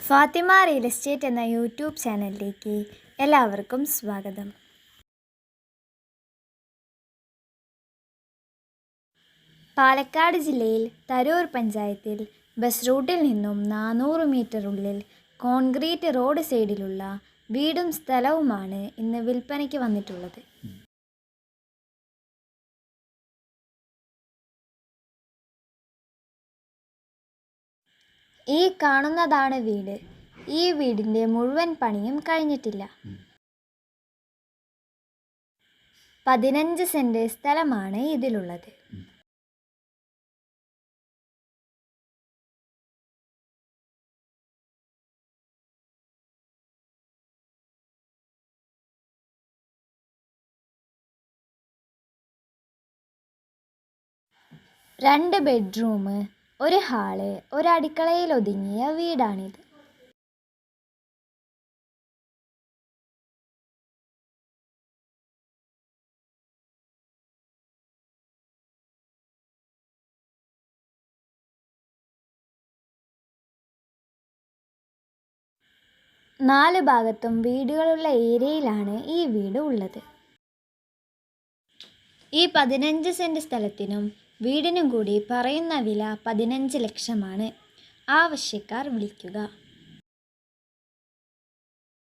Fathima real estate എന്ന YouTube ചാനലിലേക്ക് എല്ലാവർക്കും സ്വാഗതം. പാലക്കാട് ജില്ലയിൽ തരൂർ പഞ്ചായത്തിൽ ബസ് റൂട്ടിൽ നിന്നും 400 മീറ്റർ ഉള്ളിൽ കോൺക്രീറ്റ് റോഡ് സൈഡിലുള്ള വീടും സ്ഥലവുമാണ് ഇന്ന് വിൽപ്പനയ്ക്ക് വന്നിട്ടുള്ളത്. ഈ കാണുന്നതാണ് വീട്. ഈ വീടിൻ്റെ മുഴുവൻ പണിയും കഴിഞ്ഞിട്ടില്ല. 15 സെന്റ് സ്ഥലമാണ് ഇതിലുള്ളത്. രണ്ട് ബെഡ്റൂം, ഒരു ഹാള്, ഒരു അടുക്കളയിൽ ഒതുങ്ങിയ വീടാണിത്. നാല് ഭാഗത്തും വീടുകളുള്ള ഏരിയയിലാണ് ഈ വീട് ഉള്ളത്. ഈ 15 സെന്റ് സ്ഥലത്തിനും വീടിനും കൂടി പറയുന്ന വില 15 ലക്ഷമാണ്. ആവശ്യക്കാർ വിളിക്കുക.